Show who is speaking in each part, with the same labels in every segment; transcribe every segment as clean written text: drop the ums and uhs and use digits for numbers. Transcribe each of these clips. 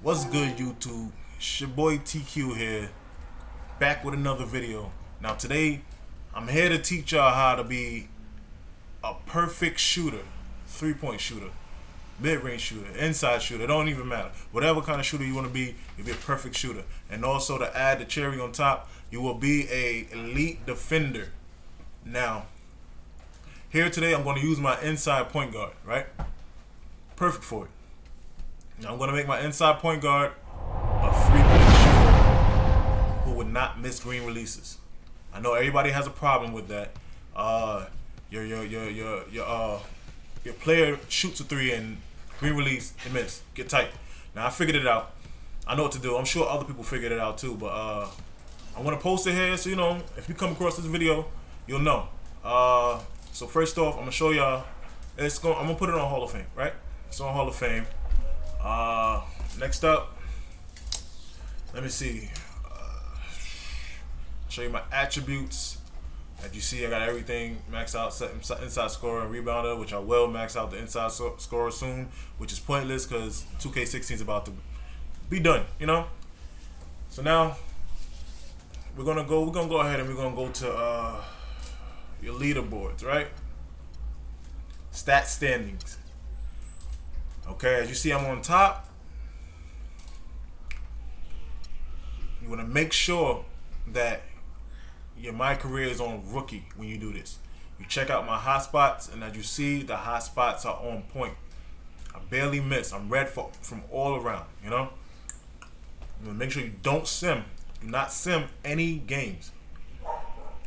Speaker 1: What's good, YouTube? It's your boy TQ here, back with another video. Now today, I'm here to teach y'all how to be a perfect shooter, 3-point shooter, mid-range shooter, inside shooter. It don't even matter. Whatever kind of shooter you want to be, you'll be a perfect shooter. And also to add the cherry on top, you will be a elite defender. Now, here today, I'm going to use my inside point guard, right? Perfect for it. Now I'm going to make my inside point guard a 3-point shooter who would not miss green releases. I know everybody has a problem with that. Your player shoots a 3 and green release, they miss. Get tight. Now I figured it out. I know what to do. I'm sure other people figured it out too, but I want to post it here so you know if you come across this video, you'll know. So first off, I'm gonna show y'all. I'm gonna put it on Hall of Fame, right? It's on Hall of Fame. Next up, let me see. Show you my attributes. As you see, I got everything maxed out, set inside scorer and rebounder, which I will max out the inside scorer soon, which is pointless because 2k16 is about to be done, you know. So now we're gonna go ahead and we're gonna go to your leaderboards, right? Stat standings. Okay, as you see, I'm on top. You want to make sure that your My Career is on rookie when you do this. You check out my hotspots, and as you see, the hotspots are on point. I barely miss. I'm red from all around, you know? You want to make sure you don't sim. Do not sim any games.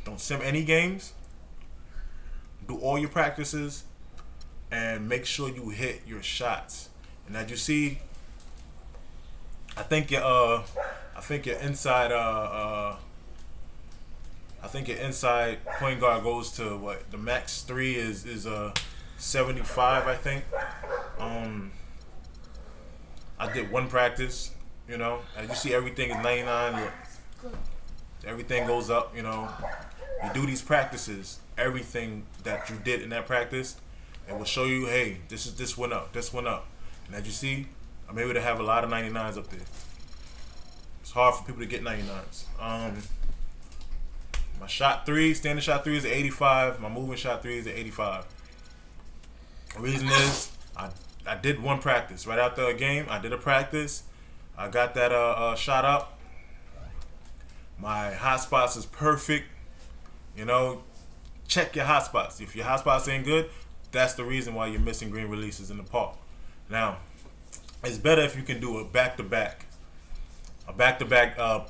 Speaker 1: Don't sim any games. Do all your practices and make sure you hit your shots. And as you see, I think your inside point guard goes to what the max 3 is 75, I think. I did one practice, you know. As you see, everything is 99. Everything goes up, you know. You do these practices, everything that you did in that practice, and will show you, hey, this went up, this went up. And as you see, I'm able to have a lot of 99s up there. It's hard for people to get 99s. My shot 3, standing shot 3 is 85. My moving shot 3 is 85. The reason is I did one practice right after a game. I did a practice. I got that shot up. My hot spots is perfect. You know, check your hot spots. If your hot spots ain't good, that's the reason why you're missing green releases in the park. Now, it's better if you can do a back-to-back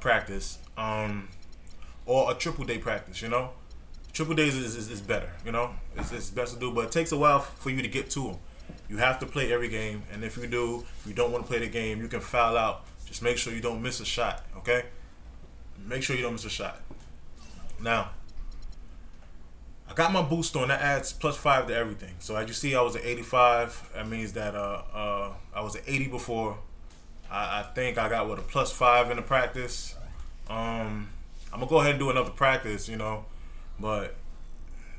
Speaker 1: practice, or a triple day practice. You know, triple days is better. You know, it's best to do, but it takes a while for you to get to them. You have to play every game, and if you don't want to play the game, you can foul out. Just make sure you don't miss a shot. Okay, make sure you don't miss a shot. Now, I got my boost on. That adds +5 to everything. So as you see, I was at 85. That means that I was at 80 before. I think I got a +5 in the practice. I'm gonna go ahead and do another practice, you know, but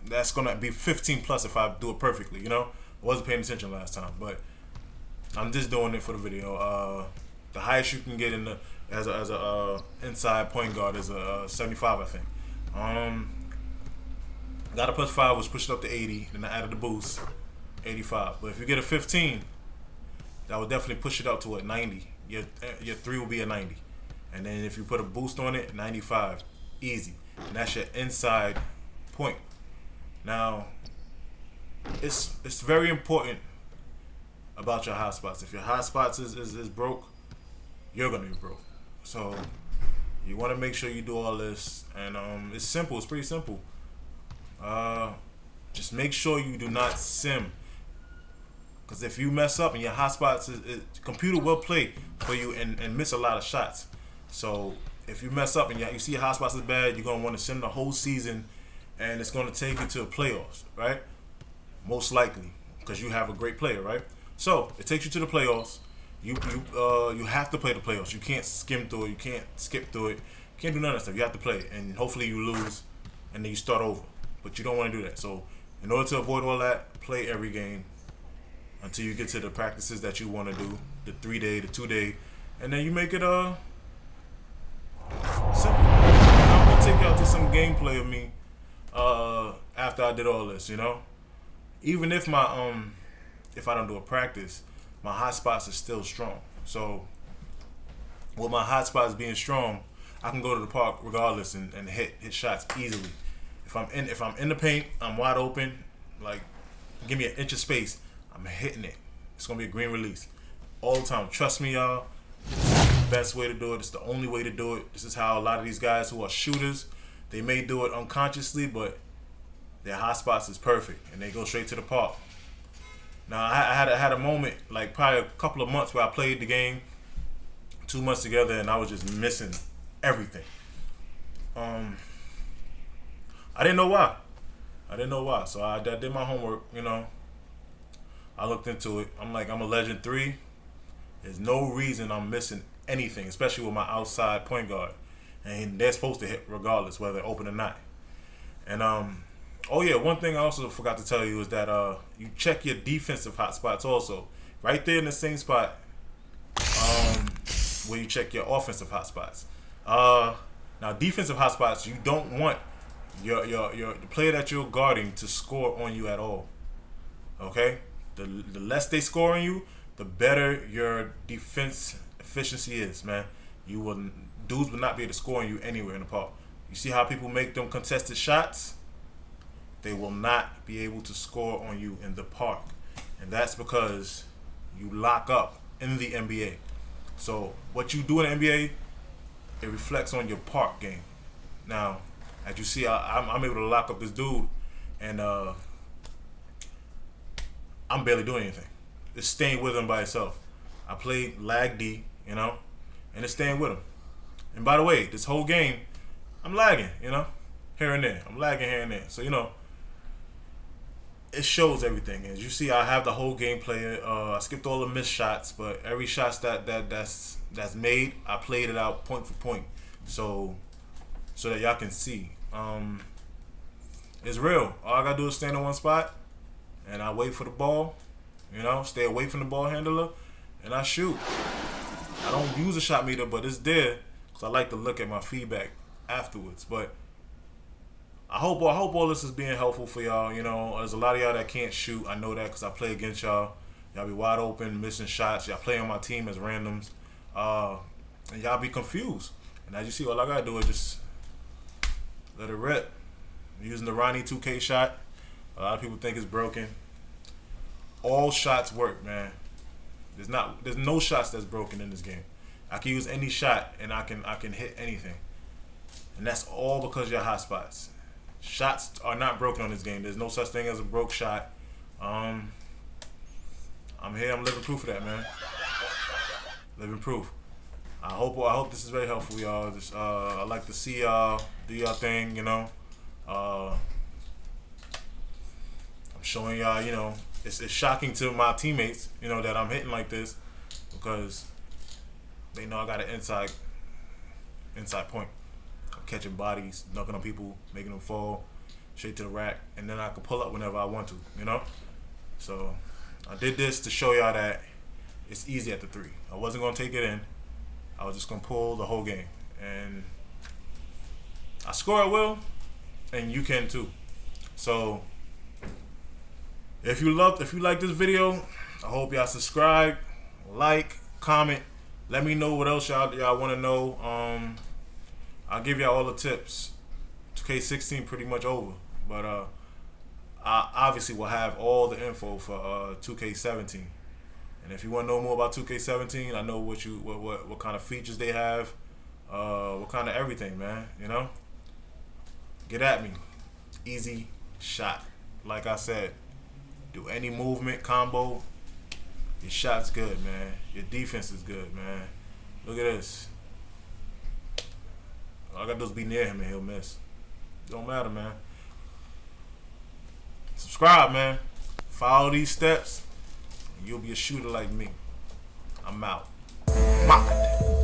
Speaker 1: that's gonna be 15+ if I do it perfectly, you know. I wasn't paying attention last time, but I'm just doing it for the video. The highest you can get in the as a inside point guard is a 75, I think. Got a +5, was pushed up to 80, then I added the boost, 85. But if you get a 15, that would definitely push it up to what, 90. Your 3 will be a 90, and then if you put a boost on it, 95, easy. And that's your inside point. Now, it's very important about your hot spots. If your hot spots is broke, you're gonna be broke. So you want to make sure you do all this, and it's simple. It's pretty simple. Just make sure you do not sim, because if you mess up and your hotspots, computer will play for you and miss a lot of shots. So if you mess up and you see your hotspots is bad, you're gonna want to sim the whole season, and it's gonna take you to the playoffs, right? Most likely, because you have a great player, right? So it takes you to the playoffs. You have to play the playoffs. You can't skim through it. You can't skip through it. You can't do none of that stuff. You have to play it, and hopefully you lose, and then you start over. But you don't want to do that. So in order to avoid all that, play every game until you get to the practices that you want to do, the 3-day, the 2-day, and then you make it simple. I'm gonna take y'all to some gameplay of me after I did all this. Even if if I don't do a practice, my hotspots are still strong. So with my hotspots being strong, I can go to the park regardless and hit shots easily. If I'm in the paint, I'm wide open. Like, give me an inch of space, I'm hitting it. It's gonna be a green release all the time. Trust me, y'all. This is the best way to do it. It's the only way to do it. This is how a lot of these guys who are shooters, they may do it unconsciously, but their hotspots is perfect and they go straight to the park. Now I had a moment, like probably a couple of months, where I played the game 2 months together and I was just missing everything. I didn't know why. So I did my homework. I looked into it. I'm like, I'm a Legend 3. There's no reason I'm missing anything, especially with my outside point guard, and they're supposed to hit regardless whether they're open or not. And oh yeah, one thing I also forgot to tell you is that you check your defensive hotspots also, right there in the same spot where you check your offensive hotspots. Now defensive hotspots, you don't want the player that you're guarding to score on you at all. Okay, the less they score on you, the better your defense efficiency is, man. Dudes will not be able to score on you anywhere in the park. You see how people make them contested shots? They will not be able to score on you in the park, and that's because you lock up in the NBA. So what you do in the NBA, it reflects on your park game. Now, as you see, I'm able to lock up this dude, and I'm barely doing anything. It's staying with him by itself. I played lag D, and it's staying with him. And by the way, this whole game, I'm lagging, here and there. I'm lagging here and there. So, it shows everything. As you see, I have the whole gameplay. I skipped all the missed shots, but every shot that's made, I played it out point for point, so that y'all can see. It's real. All I gotta do is stand in one spot, and I wait for the ball. Stay away from the ball handler, and I shoot. I don't use a shot meter, but it's there because I like to look at my feedback afterwards. But I hope all this is being helpful for y'all. There's a lot of y'all that can't shoot. I know that because I play against y'all. Y'all be wide open, missing shots. Y'all play on my team as randoms, and y'all be confused. And as you see, all I gotta do is just let it rip. I'm using the Ronnie 2K shot. A lot of people think it's broken. All shots work, man. There's no shots that's broken in this game. I can use any shot and I can hit anything. And that's all because of your hotspots. Shots are not broken on this game. There's no such thing as a broke shot. I'm here. I'm living proof of that, man. Living proof. I hope this is very helpful, y'all. I like to see y'all do y'all thing, I'm showing y'all, it's shocking to my teammates, that I'm hitting like this, because they know I got an inside point. I'm catching bodies, knocking on people, making them fall straight to the rack, and then I can pull up whenever I want to, So I did this to show y'all that it's easy at the 3. I wasn't gonna take it in. I was just gonna pull the whole game, and I score at will, and you can too. So if you like this video, I hope y'all subscribe, like, comment. Let me know what else y'all want to know. I'll give y'all all the tips. 2k16 pretty much over, but I obviously will have all the info for 2k17. And if you want to know more about 2k17, I know what kind of features they have, what kind of everything, man. Get at me. Easy shot. Like I said, do any movement, combo, your shot's good, man. Your defense is good, man. Look at this. All I gotta do is be near him and he'll miss. Don't matter, man. Subscribe, man. Follow these steps, and you'll be a shooter like me. I'm out. Mod.